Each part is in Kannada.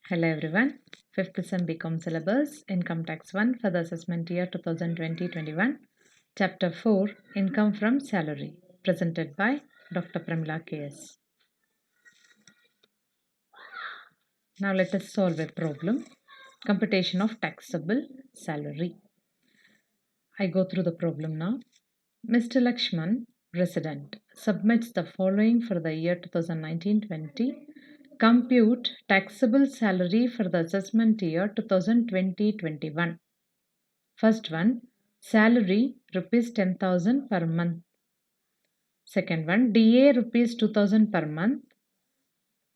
Hello everyone. 5th Sem BCom syllabus, Income Tax 1 for the assessment year 2020-21. Chapter 4, Income from Salary, presented by Dr. Pramila KS. Now let us solve a problem. Computation of taxable salary. I go through the problem now. Mr. Lakshman, resident, submits the following for the year 2019-20. Compute taxable salary for the assessment year 2020-21. First one, salary rupees 10,000 per month. Second one, DA rupees 2,000 per month.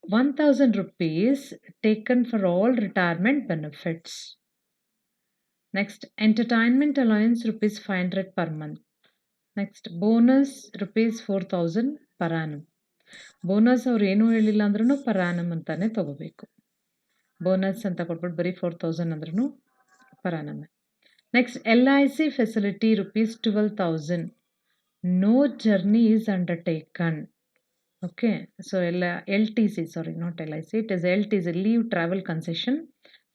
1,000 rupees taken for all retirement benefits. Next, entertainment allowance rupees 500 per month. Next, bonus rupees 4,000 per annum. Bonus ಅವ್ರು ಏನೂ ಹೇಳಿಲ್ಲ ಅಂದ್ರೂ ಪರ್ ಆ್ಯನಮ್ ಅಂತಾನೆ ತಗೋಬೇಕು. ಬೋನಸ್ ಅಂತ ಕೊಟ್ಬಿಟ್ಟು ಬರೀ 4,000 ಅಂದ್ರೂ per annum. Next, LIC facility rupees 12,000. No journey is undertaken. Okay, so LTC, sorry, not LIC, it is LTC, leave travel concession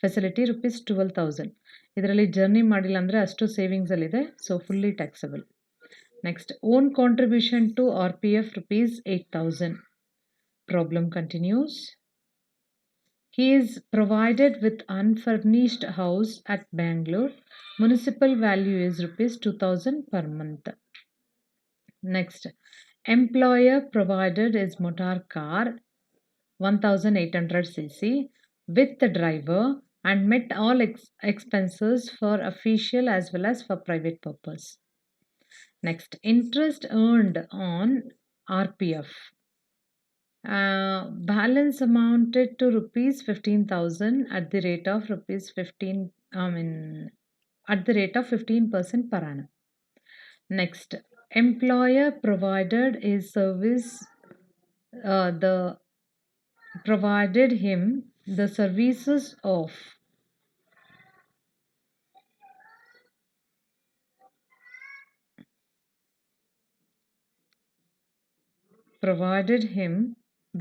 facility rupees 12,000. ಇದರಲ್ಲಿ ಜರ್ನಿ ಮಾಡಿಲ್ಲ ಅಂದರೆ ಅಷ್ಟು ಸೇವಿಂಗ್ಸಲ್ಲಿದೆ, so fully taxable. Next, own contribution to RPF rupees 8,000. Problem continues. He is provided with unfurnished house at Bangalore. Municipal value is rupees 2,000 per month. Next, employer provided is motor car 1,800 cc with the driver and met all expenses for official as well as for private purpose. Next, interest earned on RPF. Balance amounted to rupees 15,000 at the rate of rupees 15. At the rate of 15% per annum. Next, employer provided his service. Provided him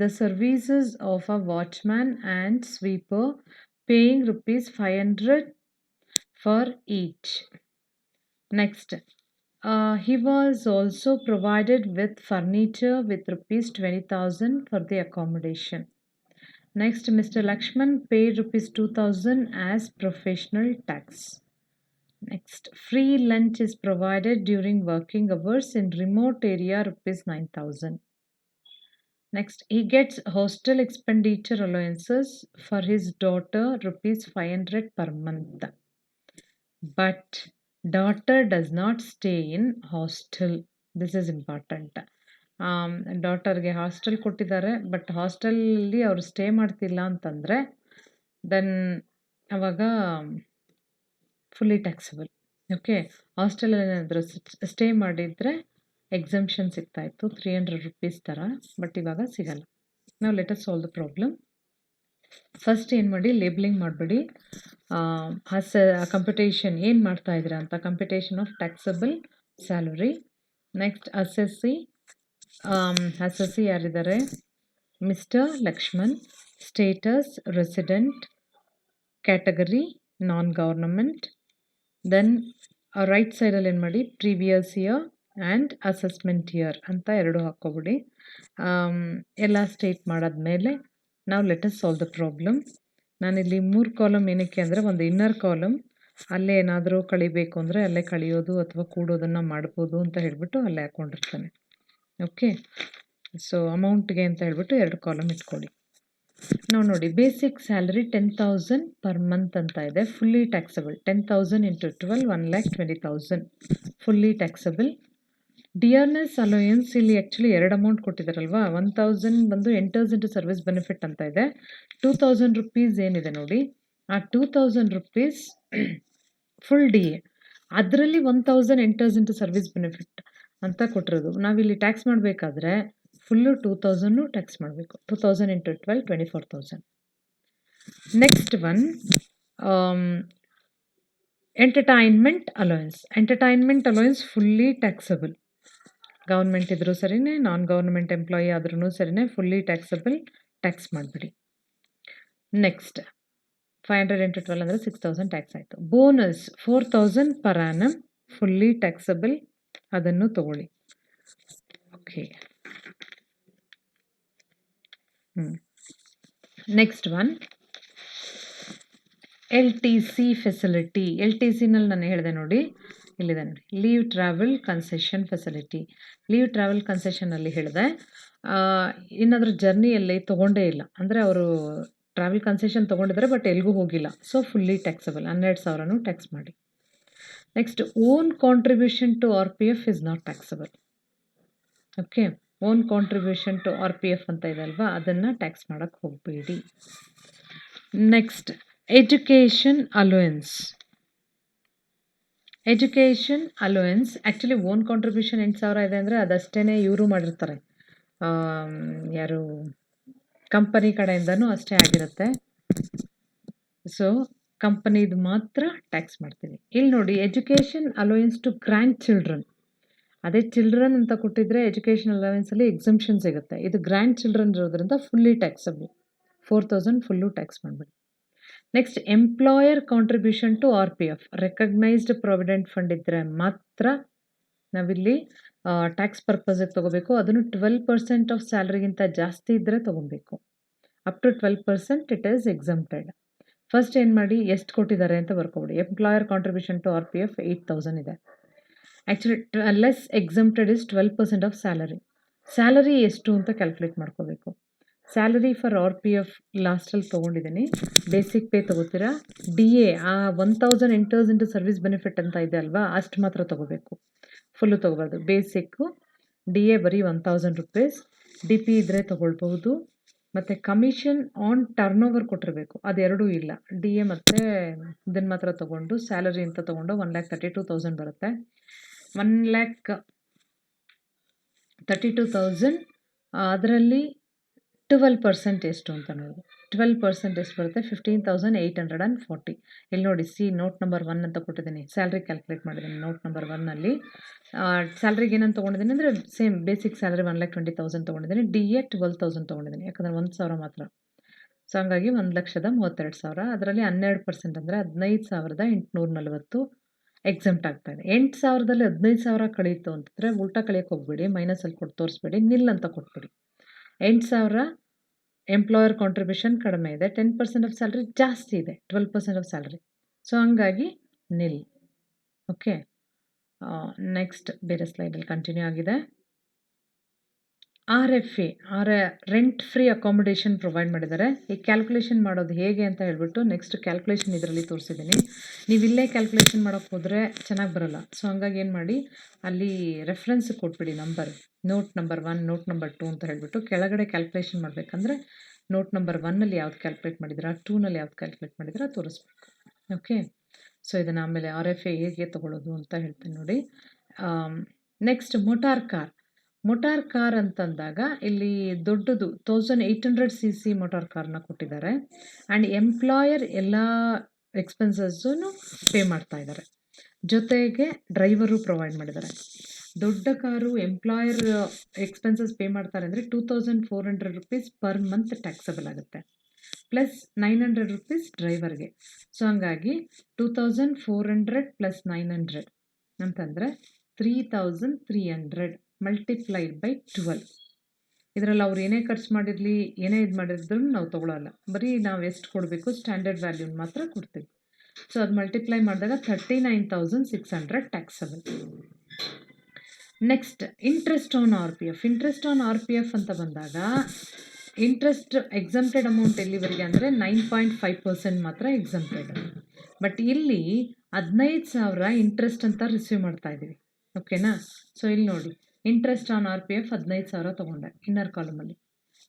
the services of a watchman and sweeper, paying rupees 500 for each. Next, he was also provided with furniture with rupees 20,000 for the accommodation. Next, Mr. Lakshman paid rupees 2,000 as professional tax. Next, free lunch is provided during working hours in remote area rupees 9,000. Next, he gets hostel expenditure allowances for his daughter rupees 500 per month. But daughter does not stay in hostel. This is important. ಡಾಟರ್ಗೆ ಹಾಸ್ಟೆಲ್ ಕೊಟ್ಟಿದ್ದಾರೆ, ಬಟ್ ಹಾಸ್ಟೆಲಲ್ಲಿ ಅವರು ಸ್ಟೇ ಮಾಡ್ತಿಲ್ಲ ಅಂತಂದರೆ ದೆನ್ ಅವಾಗ ಫುಲ್ಲಿ ಟ್ಯಾಕ್ಸಬಲ್. ಓಕೆ, ಹಾಸ್ಟೆಲಲ್ಲಿ ಏನಾದರೂ ಸ್ಟೇ ಮಾಡಿದರೆ ಎಕ್ಸಮ್ಷನ್ ಸಿಗ್ತಾಯಿತ್ತು 300 rupees ಥರ, ಬಟ್ ಇವಾಗ ಸಿಗಲ್ಲ. ನಾವು let us solve the problem. First ಏನು ಮಾಡಿ, ಲೇಬ್ಲಿಂಗ್ ಮಾಡಬೇಡಿ. ಕಂಪ್ಯೂಟೇಷನ್ ಏನು ಮಾಡ್ತಾ ಇದ್ದೀರಾ ಅಂತ, computation of taxable salary. Next, assessee ಯಾರಿದ್ದಾರೆ? Mister Lakshman. Status resident, category non government. Then right ಸೈಡಲ್ಲಿ ಏನು ಮಾಡಿ, previous year and assessment year ಅಂತ ಎರಡು ಹಾಕ್ಕೊಬಿಡಿ. ಎಲ್ಲ ಸ್ಟೇಟ್ ಮಾಡಾದ್ಮೇಲೆ ನಾವು let us solve the problem. ನಾನಿಲ್ಲಿ 3 ಕಾಲಮ್ ಏನಕ್ಕೆ ಅಂದರೆ, ಒಂದು ಇನ್ನರ್ ಕಾಲಮ್ ಅಲ್ಲೇ ಏನಾದರೂ ಕಳಿಬೇಕು ಅಂದರೆ ಅಲ್ಲೇ ಕಳಿಯೋದು ಅಥವಾ ಕೂಡೋದನ್ನು ಮಾಡ್ಬೋದು ಅಂತ ಹೇಳ್ಬಿಟ್ಟು ಅಲ್ಲೇ ಹಾಕ್ಕೊಂಡಿರ್ತಾನೆ. ಓಕೆ, ಸೊ ಅಮೌಂಟ್ಗೆ ಅಂತ ಹೇಳ್ಬಿಟ್ಟು 2 ಕಾಲಮ್ ಇಟ್ಕೊಳ್ಳಿ. ನಾವು ನೋಡಿ, ಬೇಸಿಕ್ ಸ್ಯಾಲರಿ 10,000 ಪರ್ ಮಂತ್ ಅಂತ ಇದೆ, fully taxable. 10,000 × 12 1,20,000 fully taxable. Dearness allowance ಇಲ್ಲಿ ಆ್ಯಕ್ಚುಲಿ 2 ಅಮೌಂಟ್ ಕೊಟ್ಟಿದ್ದಾರಲ್ವಾ. 1,000 ಬಂದು ಎಂಟರ್ಸ್ ಇಂಟು ಸರ್ವಿಸ್ ಬೆನಿಫಿಟ್ ಅಂತ ಇದೆ. 2,000 rupees ಏನಿದೆ ನೋಡಿ, ಆ 2,000 rupees ಫುಲ್ DA, ಅದರಲ್ಲಿ 1,000 ಎಂಟರ್ಸ್ ಇಂಟು ಸರ್ವಿಸ್ ಬೆನಿಫಿಟ್ ಅಂತ ಕೊಟ್ಟಿರೋದು. ನಾವಿಲ್ಲಿ ಟ್ಯಾಕ್ಸ್ ಮಾಡಬೇಕಾದ್ರೆ ಫುಲ್ಲು 2,000 ಟ್ಯಾಕ್ಸ್ ಮಾಡಬೇಕು. 2,000 × 12 24,000. Next one, entertainment allowance fully taxable. Government ಇದ್ರೂ ಸರಿನೇ, ನಾನ್ ಗೌರ್ಮೆಂಟ್ ಎಂಪ್ಲಾಯಿ ಆದ್ರೂ ಸರಿನೇ, ಫುಲ್ಲಿ ಟ್ಯಾಕ್ಸಬಲ್. ಟ್ಯಾಕ್ಸ್ ಮಾಡಿಬಿಡಿ. ನೆಕ್ಸ್ಟ್, 500 ಇಂಟು 12 ಅಂದರೆ 6000 ಟ್ಯಾಕ್ಸ್ ಆಯಿತು. Bonus 4000 per annum fully taxable, ಅದನ್ನು ತಗೊಳ್ಳಿ. Okay. Next one LTC facility. LTCನಲ್ಲಿ ನಾನು ಹೇಳಿದೆ ನೋಡಿ, ಇಲ್ಲಿದೆ ನೋಡಿ, leave travel concession facility. Leave travel ಕನ್ಸೆಷನಲ್ಲಿ ಹೇಳಿದೆ, ಏನಾದರೂ ಜರ್ನಿಯಲ್ಲಿ ತೊಗೊಂಡೇ ಇಲ್ಲ ಅಂದರೆ ಅವರು ಟ್ರಾವೆಲ್ ಕನ್ಸೆಷನ್ ತೊಗೊಂಡಿದ್ದಾರೆ ಬಟ್ ಎಲ್ಲಿಗೂ ಹೋಗಿಲ್ಲ, ಸೊ ಫುಲ್ಲಿ ಟ್ಯಾಕ್ಸಬಲ್ 12,000 ಟ್ಯಾಕ್ಸ್ ಮಾಡಿ. Next own contribution to RPF is not taxable. Okay, own contribution to RPF ಅಂತ ಇದೆ ಅಲ್ವಾ, ಅದನ್ನು ಟ್ಯಾಕ್ಸ್ ಮಾಡೋಕ್ಕೆ ಹೋಗಬೇಡಿ. Next education allowance. Education allowance actually own contribution 8,000 ಇದೆ ಅಂದರೆ ಅದಷ್ಟೇ ಇವರು ಮಾಡಿರ್ತಾರೆ, ಯಾರು ಕಂಪನಿ ಕಡೆಯಿಂದನೂ ಅಷ್ಟೇ ಆಗಿರುತ್ತೆ. ಸೊ ಕಂಪನಿದು ಮಾತ್ರ ಟ್ಯಾಕ್ಸ್ ಮಾಡ್ತೀವಿ. ಇಲ್ಲಿ ನೋಡಿ, education allowance to grand children. ಅದೇ ಚಿಲ್ಡ್ರನ್ ಅಂತ ಕೊಟ್ಟಿದ್ರೆ ಎಜುಕೇಷನ್ ಅಲೋಯನ್ಸಲ್ಲಿ ಎಕ್ಸಂಪ್ಷನ್ ಸಿಗುತ್ತೆ. ಇದು ಗ್ರ್ಯಾಂಡ್ ಚಿಲ್ಡ್ರನ್ ಇರೋದ್ರಿಂದ ಫುಲ್ಲಿ ಟ್ಯಾಕ್ಸಬಲ್, 4,000 ಫುಲ್ಲು ಟ್ಯಾಕ್ಸ್ ಮಾಡಬೇಡಿ. Next employer contribution to RPF. Recognised provident fund ಇದ್ದರೆ ಮಾತ್ರ ನಾವಿಲ್ಲಿ ಟ್ಯಾಕ್ಸ್ ಪರ್ಪಸ್ಗೆ ತೊಗೋಬೇಕು. ಅದನ್ನು 12% ಆಫ್ ಸ್ಯಾಲ್ರಿಗಿಂತ ಜಾಸ್ತಿ ಇದ್ದರೆ ತೊಗೊಬೇಕು. Up to 12% it is exempted. First ಏನು ಮಾಡಿ, ಎಷ್ಟು ಕೊಟ್ಟಿದ್ದಾರೆ ಅಂತ ಬರ್ಕೊಬಿಡಿ. ಎಂಪ್ಲಾಯರ್ ಕಾಂಟ್ರಿಬ್ಯೂಷನ್ ಟು RPF 8,000 ಇದೆ. Actually less exempted is 12% of salary. Salary ಎಷ್ಟು ಅಂತ ಕ್ಯಾಲ್ಕುಲೇಟ್ ಮಾಡ್ಕೋಬೇಕು. ಸ್ಯಾಲರಿ ಫಾರ್ RPF ಲಾಸ್ಟಲ್ಲಿ ತೊಗೊಂಡಿದ್ದೀನಿ. ಬೇಸಿಕ್ ಪೇ ತೊಗೋತೀರಾ, DA ಆ 1,000 ಎಂಟರ್ಸ್ ಇಂಟು ಸರ್ವಿಸ್ ಬೆನಿಫಿಟ್ ಅಂತ ಇದೆ ಅಲ್ವಾ, ಅಷ್ಟು ಮಾತ್ರ ತೊಗೋಬೇಕು, ಫುಲ್ಲು ತೊಗೋಬಾರ್ದು. ಬೇಸಿಕ್ಕು DA ಬರೀ 1,000 ರೂಪೀಸ್, DP ಇದ್ದರೆ ತೊಗೊಳ್ಬಹುದು. ಮತ್ತು ಕಮಿಷನ್ ಆನ್ ಟರ್ನ್ ಓವರ್ ಕೊಟ್ಟಿರಬೇಕು, ಅದೆರಡೂ ಇಲ್ಲ. DA ಮತ್ತು ಇದನ್ನು ಮಾತ್ರ ತೊಗೊಂಡು ಸ್ಯಾಲರಿ ಅಂತ ತೊಗೊಂಡು 1,32,000 ಬರುತ್ತೆ. 1,32,000 ಅದರಲ್ಲಿ 12% ಎಷ್ಟು ಅಂತ ನೋಡಿ. 12% ಎಷ್ಟು ಬರುತ್ತೆ, 15,840. ಇಲ್ಲಿ ನೋಡಿ, ನೋಟ್ ನಂಬರ್ 1 ಅಂತ ಕೊಟ್ಟಿದ್ದೀನಿ, ಸ್ಯಾಲ್ರಿ ಕ್ಯಾಲ್ಕುಲೇಟ್ ಮಾಡಿದ್ದೀನಿ. ನೋಟ್ ನಂಬರ್ 1ನಲ್ಲಿ ಸ್ಯಾಲ್ರಿಗೆ ಏನಂತ ತೊಗೊಂಡಿದ್ದೀನಿ ಅಂದರೆ ಸೇಮ್ ಬೇಸಿಕ್ ಸ್ಯಾಲರಿ 1,20,000 ತೊಗೊಂಡಿದ್ದೀನಿ. DA 12,000 ತೊಗೊಂಡಿದ್ದೀನಿ, ಯಾಕಂದರೆ 1,000 ಮಾತ್ರ. ಸೊ ಹಂಗಾಗಿ 1,32,000. ಅದರಲ್ಲಿ 12% ಅಂದರೆ 15,840 ಎಕ್ಸೆಂಪ್ಟ್ ಆಗ್ತಾಯಿದೆ. 8,000ದಲ್ಲಿ 15,000 ಕಳೀತು ಅಂತಂದರೆ ಉಲ್ಟಾ ಕಳಿಯೋಕ್ಕೆ ಹೋಗ್ಬೇಡಿ, ಮೈನಸಲ್ಲಿ ಕೊಟ್ಟು ತೋರಿಸ್ಬೇಡಿ, ನಿಲ್ ಅಂತ ಕೊಟ್ಬಿಡಿ. 8,000 ಎಂಪ್ಲಾಯರ್ ಕಾಂಟ್ರಿಬ್ಯೂಷನ್ ಕಡಿಮೆ ಇದೆ, 10% ಆಫ್ ಸ್ಯಾಲ್ರಿ ಜಾಸ್ತಿ ಇದೆ, 12% ಆಫ್ ಸ್ಯಾಲ್ರಿ. ಸೊ ಹಂಗಾಗಿ ನಿಲ್. ಓಕೆ, ನೆಕ್ಸ್ಟ್ ಬೇರೆ ಸ್ಲೈಡಲ್ಲಿ ಕಂಟಿನ್ಯೂ ಆಗಿದೆ. RFA rent free accommodation provide ಮಾಡಿದ್ದಾರೆ. ಈ ಕ್ಯಾಲ್ಕುಲೇಷನ್ ಮಾಡೋದು ಹೇಗೆ ಅಂತ ಹೇಳ್ಬಿಟ್ಟು ನೆಕ್ಸ್ಟ್ ಕ್ಯಾಲ್ಕುಲೇಷನ್ ಇದರಲ್ಲಿ ತೋರಿಸಿದ್ದೀನಿ. ನೀವು ಇಲ್ಲೇ ಕ್ಯಾಲ್ಕುಲೇಷನ್ ಮಾಡೋಕ್ಕೆ ಹೋದರೆ ಚೆನ್ನಾಗಿ ಬರೋಲ್ಲ. ಸೊ ಹಂಗಾಗಿ ಏನು ಮಾಡಿ, ಅಲ್ಲಿ ರೆಫರೆನ್ಸ್ ಕೊಟ್ಬಿಡಿ number, note number 1, note number 2 ಅಂತ ಹೇಳ್ಬಿಟ್ಟು ಕೆಳಗಡೆ ಕ್ಯಾಲ್ಕುಲೇಷನ್ ಮಾಡಬೇಕಂದ್ರೆ ನೋಟ್ ನಂಬರ್ 1ನಲ್ಲಿ ಯಾವ್ದು ಕ್ಯಾಲ್ಕುಲೇಟ್ ಮಾಡಿದ್ದೀರಾ, 2ನಲ್ಲಿ ಯಾವ್ದು ಕ್ಯಾಲ್ಕುಲೇಟ್ ಮಾಡಿದ್ದೀರಾ ತೋರಿಸ್ಬೇಕು. ಓಕೆ, ಸೊ ಇದನ್ನು ಆಮೇಲೆ RFA ಹೇಗೆ ತೊಗೊಳ್ಳೋದು ಅಂತ ಹೇಳ್ತೀನಿ ನೋಡಿ. ನೆಕ್ಸ್ಟ್ ಮೋಟಾರ್ ಕಾರ್ ಅಂತಂದಾಗ ಇಲ್ಲಿ ದೊಡ್ಡದು 1,800cc ಮೋಟಾರ್ ಕಾರ್ನ ಕೊಟ್ಟಿದ್ದಾರೆ. ಆ್ಯಂಡ್ ಎಂಪ್ಲಾಯರ್ ಎಲ್ಲ ಎಕ್ಸ್ಪೆನ್ಸಸ್ಸನ್ನು ಪೇ ಮಾಡ್ತಾ ಇದ್ದಾರೆ, ಜೊತೆಗೆ ಡ್ರೈವರು ಪ್ರೊವೈಡ್ ಮಾಡಿದ್ದಾರೆ. ದೊಡ್ಡ ಕಾರು ಎಂಪ್ಲಾಯರ್ ಎಕ್ಸ್ಪೆನ್ಸಸ್ ಪೇ ಮಾಡ್ತಾರೆ ಅಂದರೆ 2,400 ರೂಪೀಸ್ ಪರ್ ಮಂತ್ ಟ್ಯಾಕ್ಸಬಲ್ ಆಗುತ್ತೆ, ಪ್ಲಸ್ 900 ರೂಪೀಸ್ ಡ್ರೈವರ್ಗೆ. ಸೊ ಹಂಗಾಗಿ 2,400 ಪ್ಲಸ್ 900 ಅಂತಂದರೆ 3,300 ಮಲ್ಟಿಪ್ಲೈಡ್ ಬೈ 12. ಇದರಲ್ಲಿ ಅವ್ರು ಏನೇ ಖರ್ಚು ಮಾಡಿರಲಿ, ಏನೇ ಇದು ಮಾಡಿದ್ರು ನಾವು ತೊಗೊಳ್ಳಲ್ಲ, ಬರೀ ನಾವು ಎಷ್ಟು ಕೊಡಬೇಕು ಸ್ಟ್ಯಾಂಡರ್ಡ್ ವ್ಯಾಲ್ಯೂನ ಮಾತ್ರ ಕೊಡ್ತೀವಿ. ಸೊ ಅದು ಮಲ್ಟಿಪ್ಲೈ ಮಾಡಿದಾಗ 39,600 taxable. Next interest on RPF. Interest on RPF ಅಂತ ಬಂದಾಗ ಇಂಟ್ರೆಸ್ಟ್ ಎಕ್ಸಂಪ್ಟೆಡ್ ಅಮೌಂಟ್ ಎಲ್ಲಿವರೆಗೆ ಅಂದರೆ 9.5% ಮಾತ್ರ ಎಕ್ಸಂಪ್ಟೆಡ್. ಬಟ್ ಇಲ್ಲಿ 15,000 ಇಂಟ್ರೆಸ್ಟ್ ಅಂತ ರಿಸೀವ್ ಮಾಡ್ತಾ ಇದ್ದೀವಿ. ಓಕೆನಾ? ಸೊ ಇಲ್ಲಿ ನೋಡಿ, ಇಂಟ್ರೆಸ್ಟ್ ಆನ್ RPF 15,000 ತೊಗೊಂಡೆ ಇನ್ನರ್ ಕಾಲಮಲ್ಲಿ.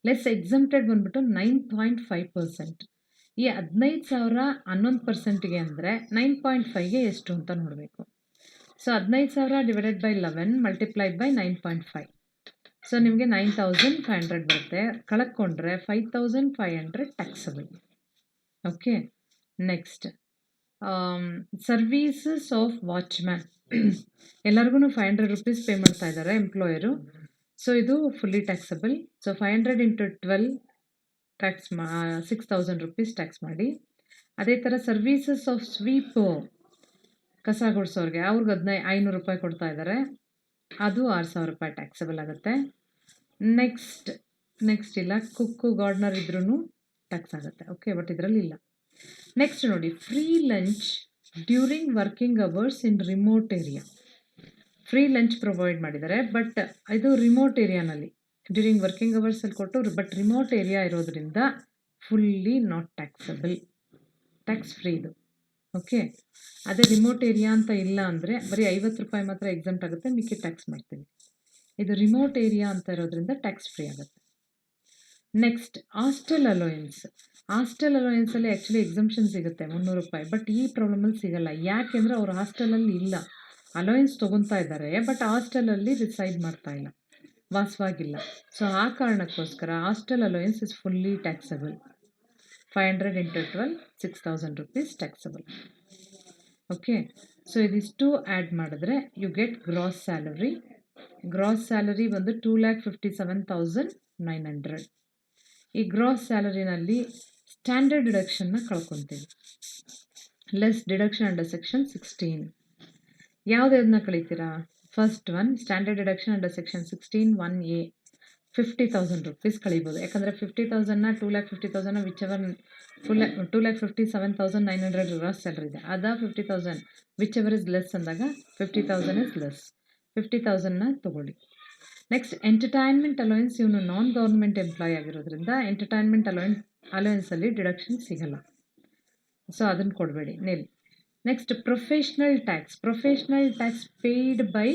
ಲೆಸ್ ಎಕ್ಸಂಪ್ಟೆಡ್ ಬಂದ್ಬಿಟ್ಟು 9.5%. ಈ 15,000 11%ಗೆ ಅಂದರೆ 9.5ಗೆ ಎಷ್ಟು ಅಂತ ನೋಡಬೇಕು. So 15,000 divided by 11 multiplied by 9.5. So ನಿಮಗೆ 9,500 ಬರುತ್ತೆ. ಕಳ್ಕೊಂಡ್ರೆ 5,500 taxable. Okay, next services of watchman. ಎಲ್ಲರಿಗೂ 500 ರೂಪೀಸ್ ಪೇ ಮಾಡ್ತಾ ಇದ್ದಾರೆ ಎಂಪ್ಲಾಯರು. ಸೊ ಇದು fully taxable. So 500 into 12 tax 6,000 rupees tax ಮಾಡಿ. ಅದೇ ಥರ ಸರ್ವೀಸಸ್ ಆಫ್ ಸ್ವೀಪ್ ಕಸ ಗುಡಿಸೋರಿಗೆ ಅವ್ರಿಗೆ 500 ರೂಪಾಯಿ ಕೊಡ್ತಾ ಇದ್ದಾರೆ, ಅದು 6,000 ರೂಪಾಯಿ ಟ್ಯಾಕ್ಸಬಲ್ ಆಗುತ್ತೆ. ನೆಕ್ಸ್ಟ್ ಇಲ್ಲ, ಕುಕ್ಕು ಗಾರ್ಡ್ನರ್ ಇದ್ರೂ ಟ್ಯಾಕ್ಸ್ ಆಗುತ್ತೆ. ಓಕೆ, ಬಟ್ ಇದರಲ್ಲಿ ಇಲ್ಲ. ನೆಕ್ಸ್ಟ್ ನೋಡಿ, free lunch during working hours in remote area. Free lunch provide ಮಾಡಿದ್ದಾರೆ, ಬಟ್ ಇದು ರಿಮೋಟ್ ಏರಿಯಾನಲ್ಲಿ ಡ್ಯೂರಿಂಗ್ ವರ್ಕಿಂಗ್ ಅವರ್ಸಲ್ಲಿ ಕೊಟ್ಟು, ಬಟ್ ರಿಮೋಟ್ ಏರಿಯಾ ಇರೋದ್ರಿಂದ fully not taxable, tax free ಇದು. ಓಕೆ, ಅದೇ ರಿಮೋಟ್ ಏರಿಯಾ ಅಂತ ಇಲ್ಲ ಅಂದರೆ ಬರೀ 50 ರೂಪಾಯಿ ಮಾತ್ರ ಎಕ್ಸಮ್ಟ್ ಆಗುತ್ತೆ, ಮಿಕ್ಕಿ ಟ್ಯಾಕ್ಸ್ ಮಾಡ್ತೀವಿ. ಇದು ರಿಮೋಟ್ ಏರಿಯಾ ಅಂತ ಇರೋದ್ರಿಂದ ಟ್ಯಾಕ್ಸ್ ಫ್ರೀ ಆಗುತ್ತೆ. Next, hostel allowance. ಹಾಸ್ಟೆಲ್ ಅಲೋಯನ್ಸಲ್ಲಿ ಆ್ಯಕ್ಚುಲಿ ಎಕ್ಸಮ್ಷನ್ ಸಿಗುತ್ತೆ 300 ರೂಪಾಯಿ, ಬಟ್ ಈ ಪ್ರಾಬ್ಲಮಲ್ಲಿ ಸಿಗಲ್ಲ. ಯಾಕೆಂದರೆ ಅವ್ರು ಹಾಸ್ಟೆಲಲ್ಲಿ ಇಲ್ಲ, ಅಲೋಯನ್ಸ್ ತೊಗೊತಾ ಇದ್ದಾರೆ, ಬಟ್ ಹಾಸ್ಟೆಲಲ್ಲಿ ರಿಸೈಡ್ ಮಾಡ್ತಾ ಇಲ್ಲ, ವಾಸವಾಗಿಲ್ಲ. ಸೊ ಆ ಕಾರಣಕ್ಕೋಸ್ಕರ hostel allowance is fully taxable. 500 into 12, 6,000 rupees taxable. Okay, so ಇದಿಷ್ಟು ಆ್ಯಡ್ ಮಾಡಿದ್ರೆ you get gross salary. Gross salary ಬಂದು 2,57,900. ಈ ಗ್ರಾಸ್ ಸ್ಯಾಲರಿನಲ್ಲಿ ಸ್ಟ್ಯಾಂಡರ್ಡ್ ಡಿಡಕ್ಷನ್ನ ಕಳ್ಕೊತೀವಿ. Less deduction under section 16. ಯಾವುದನ್ನ ಕಳಿತೀರಾ? First one, standard deduction under section 16(1)(a). 50,000 rupees ಕಳಿಬೋದು, ಯಾಕಂದರೆ 50,000ನ 2,50,000 ವಿಚ್ ಎವರ್ 2,57,900 ಗ್ರಾಸ್ ಸ್ಯಾಲರಿ ಇದೆ, ಅದ 50,000 ವಿಚ್ ಎವರ್ ಇಸ್ ಲೆಸ್ ಅಂದಾಗ 50,000 ಇಸ್ ಲೆಸ್, 50,000ನ ತೊಗೊಳ್ಳಿ. Next, entertainment allowance. ಇವನು ನಾನ್ ಗೌರ್ಮೆಂಟ್ ಎಂಪ್ಲಾಯ್ ಆಗಿರೋದ್ರಿಂದ ಎಂಟರ್ಟೈನ್ಮೆಂಟ್ ಅಲೋಯನ್ಸಲ್ಲಿ ಡಿಡಕ್ಷನ್ ಸಿಗಲ್ಲ, ಸೊ ಅದನ್ನು ಕೊಡಬೇಡಿ, nil. Next, professional tax. Professional tax paid by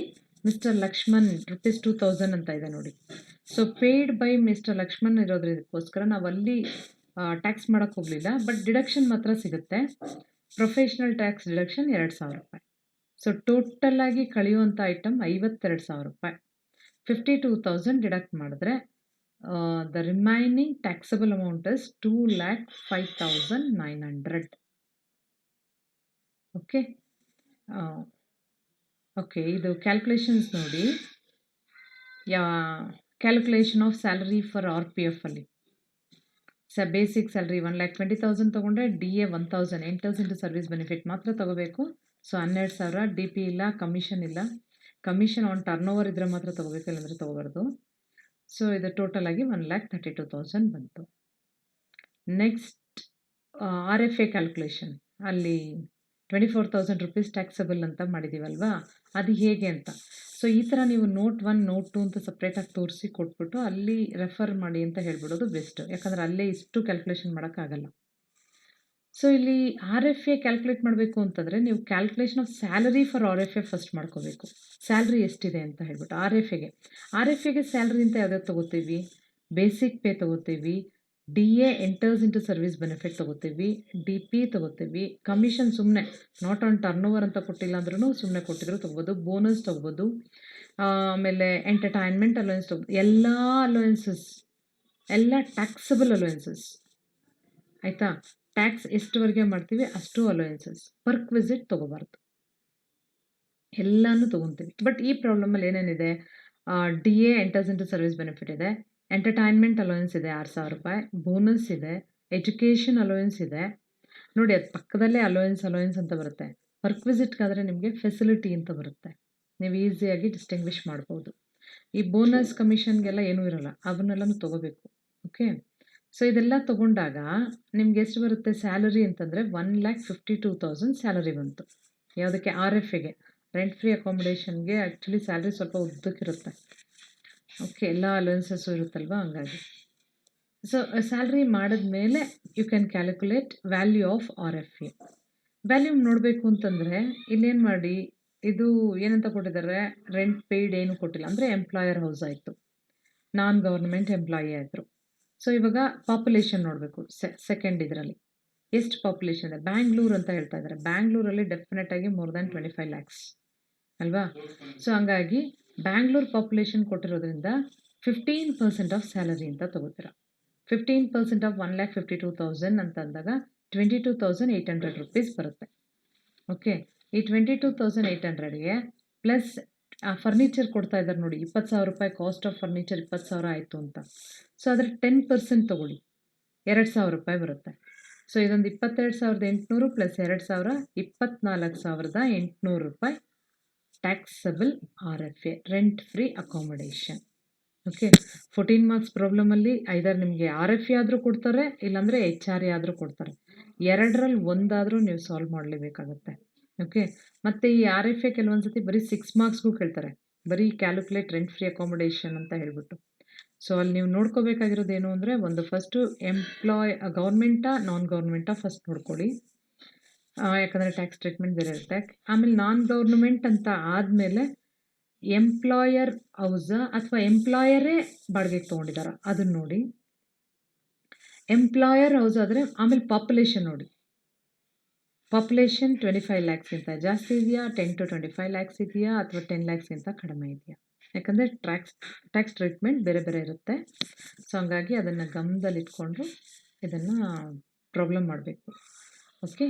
mister Lakshman ₹2,000 ಅಂತ ಇದೆ ನೋಡಿ. So paid by mister Lakshman ಇರೋದ್ರದಕ್ಕೋಸ್ಕರ ನಾವು ಅಲ್ಲಿ ಟ್ಯಾಕ್ಸ್ ಮಾಡೋಕ್ಕೆ ಹೋಗಲಿಲ್ಲ, ಬಟ್ ಡಿಡಕ್ಷನ್ ಮಾತ್ರ ಸಿಗುತ್ತೆ. ಪ್ರೊಫೆಷ್ನಲ್ ಟ್ಯಾಕ್ಸ್ ಡಿಡಕ್ಷನ್ 2,000 ರೂಪಾಯಿ. ಸೊ ಟೋಟಲ್ ಆಗಿ ಕಳೆಯುವಂಥ ಐಟಮ್ 52,000 ರೂಪಾಯಿ. 52,000 ಡಿಡಕ್ಟ್ ಮಾಡಿದ್ರೆ the remaining taxable amount is 2,05,900. Okay, okay, ಇದು ಕ್ಯಾಲ್ಕುಲೇಷನ್ಸ್ ನೋಡಿ. Calculation of salary for RPF ಅಲ್ಲಿ ಬೇಸಿಕ್ ಸ್ಯಾಲರಿ 1,20,000 ತೊಗೊಂಡ್ರೆ DA 1,000, enters into service benefit ಮಾತ್ರ ತೊಗೋಬೇಕು. ಸೊ 12,000. DP ಇಲ್ಲ, ಕಮಿಷನ್ ಇಲ್ಲ. ಕಮಿಷನ್ ಆನ್ ಟರ್ನ್ ಓವರ್ ಇದ್ರೆ ಮಾತ್ರ ತೊಗೋಬೇಕು, ಇಲ್ಲಾಂದರೆ ತೊಗೋಬಾರ್ದು. ಸೊ ಇದು ಟೋಟಲ್ ಆಗಿ 1,32,000 ಬಂತು. ನೆಕ್ಸ್ಟ್, RFA ಕ್ಯಾಲ್ಕುಲೇಷನ್ ಅಲ್ಲಿ 24,000 ರೂಪೀಸ್ ಟ್ಯಾಕ್ಸಬಲ್ ಅಂತ ಮಾಡಿದ್ದೀವಲ್ವಾ, ಅದು ಹೇಗೆ ಅಂತ. ಸೊ ಈ ಥರ ನೀವು ನೋಟ್ 1 ನೋಟ್ 2 ಅಂತ ಸಪ್ರೇಟಾಗಿ ತೋರಿಸಿ ಕೊಟ್ಬಿಟ್ಟು ಅಲ್ಲಿ ರೆಫರ್ ಮಾಡಿ ಅಂತ ಹೇಳ್ಬಿಡೋದು ಬೆಸ್ಟ್, ಯಾಕಂದರೆ ಅಲ್ಲೇ ಇಷ್ಟು ಕ್ಯಾಲ್ಕುಲೇಷನ್ ಮಾಡೋಕ್ಕಾಗಲ್ಲ. ಸೊ ಇಲ್ಲಿ RFA ಕ್ಯಾಲ್ಕುಲೇಟ್ ಮಾಡಬೇಕು ಅಂತಂದರೆ ನೀವು calculation of salary for RFA first ಮಾಡ್ಕೋಬೇಕು. ಸ್ಯಾಲ್ರಿ ಎಷ್ಟಿದೆ ಅಂತ ಹೇಳ್ಬಿಟ್ಟು RFAಗೆ ಸ್ಯಾಲ್ರಿ ಅಂತ ಯಾವ್ದಾದ್ರು ತೊಗೋತೀವಿ, ಬೇಸಿಕ್ ಪೇ ತೊಗೋತೀವಿ, DA enters into service benefit ತೊಗೋತೀವಿ, DP ತೊಗೋತೀವಿ, ಕಮಿಷನ್ ಸುಮ್ಮನೆ ನಾಟ್ ಆನ್ ಟರ್ನ್ ಓವರ್ ಅಂತ ಕೊಟ್ಟಿಲ್ಲ ಅಂದ್ರೂ ಸುಮ್ಮನೆ ಕೊಟ್ಟಿದ್ರು ತೊಗೋಬೋದು, ಬೋನಸ್ ತೊಗೋಬೋದು, ಆಮೇಲೆ ಎಂಟರ್ಟೈನ್ಮೆಂಟ್ ಅಲೋಯನ್ಸ್ ತೊಗೋಬೋದು. ಎಲ್ಲ ಅಲೋಯನ್ಸಸ್ ಎಲ್ಲ ಟ್ಯಾಕ್ಸಬಲ್ ಅಲೋಯನ್ಸಸ್, ಆಯಿತಾ. ಟ್ಯಾಕ್ಸ್ ಎಷ್ಟುವರೆಗೆ ಮಾಡ್ತೀವಿ ಅಷ್ಟು ಅಲೋಯನ್ಸಸ್. ಪರ್ಕ್ ವಿಸಿಟ್ ತೊಗೋಬಾರ್ದು, ಎಲ್ಲನೂ ತೊಗೊತೀವಿ. ಬಟ್ ಈ ಪ್ರಾಬ್ಲಮಲ್ಲಿ ಏನೇನಿದೆ, DA enters into service benefit ಇದೆ, ಎಂಟರ್ಟೈನ್ಮೆಂಟ್ ಅಲೋಯನ್ಸ್ ಇದೆ 6,000 ರೂಪಾಯಿ, ಬೋನಸ್ ಇದೆ, ಎಜುಕೇಷನ್ ಅಲೋಯನ್ಸ್ ಇದೆ ನೋಡಿ. ಅದು ಪಕ್ಕದಲ್ಲೇ ಅಲೋಯನ್ಸ್ ಅಂತ ಬರುತ್ತೆ. ವರ್ಕ್ ವಿಸಿಟ್ಗಾದರೆ ನಿಮಗೆ ಫೆಸಿಲಿಟಿ ಅಂತ ಬರುತ್ತೆ, ನೀವು ಈಸಿಯಾಗಿ ಡಿಸ್ಟಿಂಗ್ವಿಷ್ ಮಾಡ್ಬೋದು. ಈ ಬೋನಸ್ ಕಮಿಷನ್ಗೆಲ್ಲ ಏನೂ ಇರೋಲ್ಲ, ಅವನ್ನೆಲ್ಲನೂ ತೊಗೋಬೇಕು. ಓಕೆ, ಸೊ ಇದೆಲ್ಲ ತೊಗೊಂಡಾಗ ನಿಮ್ಗೆ ಎಷ್ಟು ಬರುತ್ತೆ ಸ್ಯಾಲರಿ ಅಂತಂದರೆ 1,52,000 ಸ್ಯಾಲರಿ ಬಂತು. ಯಾವುದಕ್ಕೆ? RFAಗೆ, ರೆಂಟ್ ಫ್ರೀ ಅಕಾಮಿಡೇಷನ್ಗೆ ಆ್ಯಕ್ಚುಲಿ ಸ್ಯಾಲ್ರಿ ಸ್ವಲ್ಪ ಉದ್ದಕ್ಕಿರುತ್ತೆ. ಓಕೆ, ಎಲ್ಲ ಅಲೋಯನ್ಸಸ್ಸು ಇರುತ್ತಲ್ವ, ಹಂಗಾಗಿ. ಸೊ ಸ್ಯಾಲ್ರಿ ಮಾಡಿದ್ಮೇಲೆ you can calculate value of RFA. Value ನೋಡಬೇಕು ಅಂತಂದರೆ ಇಲ್ಲೇನು ಮಾಡಿ, ಇದು ಏನಂತ ಕೊಟ್ಟಿದ್ದಾರೆ, ರೆಂಟ್ ಪೇಯ್ಡ್ ಏನು ಕೊಟ್ಟಿಲ್ಲ, ಅಂದರೆ ಎಂಪ್ಲಾಯರ್ ಹೌಸ್ ಆಯಿತು, ನಾನ್ ಗೌರ್ಮೆಂಟ್ ಎಂಪ್ಲಾಯಿ ಆಯಿತು. ಸೊ ಇವಾಗ ಪಾಪ್ಯುಲೇಷನ್ ನೋಡಬೇಕು. ಸೆಕೆಂಡ್ ಇದರಲ್ಲಿ ಎಷ್ಟು ಪಾಪ್ಯುಲೇಷನ್ ಇದೆ. ಬ್ಯಾಂಗ್ಳೂರು ಅಂತ ಹೇಳ್ತಾ ಇದ್ದಾರೆ, ಬ್ಯಾಂಗ್ಳೂರಲ್ಲಿ ಡೆಫಿನೆಟಾಗಿ ಮೋರ್ ದ್ಯಾನ್ 25 lakhs ಅಲ್ವಾ. ಸೊ ಹಂಗಾಗಿ ಬ್ಯಾಂಗ್ಳೂರ್ ಪಾಪ್ಯುಲೇಷನ್ ಕೊಟ್ಟಿರೋದ್ರಿಂದ 15% ಆಫ್ ಸ್ಯಾಲರಿ ಅಂತ ತೊಗೋತೀರ. 15% ಆಫ್ 1,52,000 ಅಂತ ಅಂದಾಗ 22,800 ರೂಪೀಸ್ ಬರುತ್ತೆ. ಓಕೆ, ಈ 22,800ಗೆ ಪ್ಲಸ್ ಫರ್ನಿಚರ್ ಕೊಡ್ತಾ ಇದ್ದಾರೆ ನೋಡಿ, 20,000 ರೂಪಾಯಿ ಕಾಸ್ಟ್ ಆಫ್ ಫರ್ನಿಚರ್ 20,000 ಆಯಿತು ಅಂತ. ಸೊ ಅದರ 10% ತೊಗೊಳ್ಳಿ, 2,000 ರೂಪಾಯಿ ಬರುತ್ತೆ. ಸೊ ಇದೊಂದು 22,800 ಪ್ಲಸ್ 2,000 24,800 ರೂಪಾಯಿ taxable RFA, rent free accommodation. Okay, 14 marks ಪ್ರಾಬ್ಲಮಲ್ಲಿ ಐದರ್ ನಿಮಗೆ RFA ಆದರೂ ಕೊಡ್ತಾರೆ, ಇಲ್ಲಾಂದರೆ HRA ಆದರೂ ಕೊಡ್ತಾರೆ. ಎರಡರಲ್ಲಿ ಒಂದಾದರೂ ನೀವು ಸಾಲ್ವ್ ಮಾಡಲೇಬೇಕಾಗತ್ತೆ. ಓಕೆ, ಮತ್ತು ಈ RFA ಕೆಲವೊಂದು ಸತಿ ಬರೀ 6 ಮಾರ್ಕ್ಸ್ಗೂ ಕೇಳ್ತಾರೆ, ಬರೀ ಕ್ಯಾಲ್ಕುಲೇಟ್ ರೆಂಟ್ ಫ್ರೀ ಅಕಾಮಡೇಷನ್ ಅಂತ ಹೇಳ್ಬಿಟ್ಟು. ಸೊ ಅಲ್ಲಿ ನೀವು ನೋಡ್ಕೋಬೇಕಾಗಿರೋದು ಏನು ಅಂದರೆ, ಒಂದು ಫಸ್ಟು ಗೌರ್ಮೆಂಟಾ ನಾನ್ ಗೌರ್ಮೆಂಟಾ ಫಸ್ಟ್ ನೋಡ್ಕೊಳ್ಳಿ, ಯಾಕಂದರೆ ಟ್ಯಾಕ್ಸ್ ಟ್ರೀಟ್ಮೆಂಟ್ ಬೇರೆ ಇರುತ್ತೆ. ಆಮೇಲೆ ನಾನ್ ಗೌರ್ಮೆಂಟ್ ಅಂತ ಆದಮೇಲೆ ಎಂಪ್ಲಾಯರ್ ಹೌಸಾ ಅಥವಾ ಎಂಪ್ಲಾಯರೇ ಬಾಡಿಗೆಗೆ ತೊಗೊಂಡಿದ್ದಾರಾ ಅದನ್ನು ನೋಡಿ. ಎಂಪ್ಲಾಯರ್ ಹೌಸ್ ಆದರೆ ಆಮೇಲೆ ಪಾಪ್ಯುಲೇಷನ್ ನೋಡಿ. ಪಾಪ್ಯುಲೇಷನ್ 25 ಲ್ಯಾಕ್ಸ್ಗಿಂತ ಜಾಸ್ತಿ ಇದೆಯಾ, 10 to 25 ಲ್ಯಾಕ್ಸ್ ಇದೆಯಾ, ಅಥವಾ 10 ಲ್ಯಾಕ್ಸ್ಗಿಂತ ಕಡಿಮೆ ಇದೆಯಾ? ಯಾಕಂದರೆ ಟ್ಯಾಕ್ಸ್ ಟ್ರೀಟ್ಮೆಂಟ್ ಬೇರೆ ಬೇರೆ ಇರುತ್ತೆ. ಸೊ ಹಂಗಾಗಿ ಅದನ್ನು ಗಮನದಲ್ಲಿಟ್ಕೊಂಡು ಇದನ್ನು ಪ್ರಾಬ್ಲಮ್ ಮಾಡಬೇಕು. ಓಕೆ.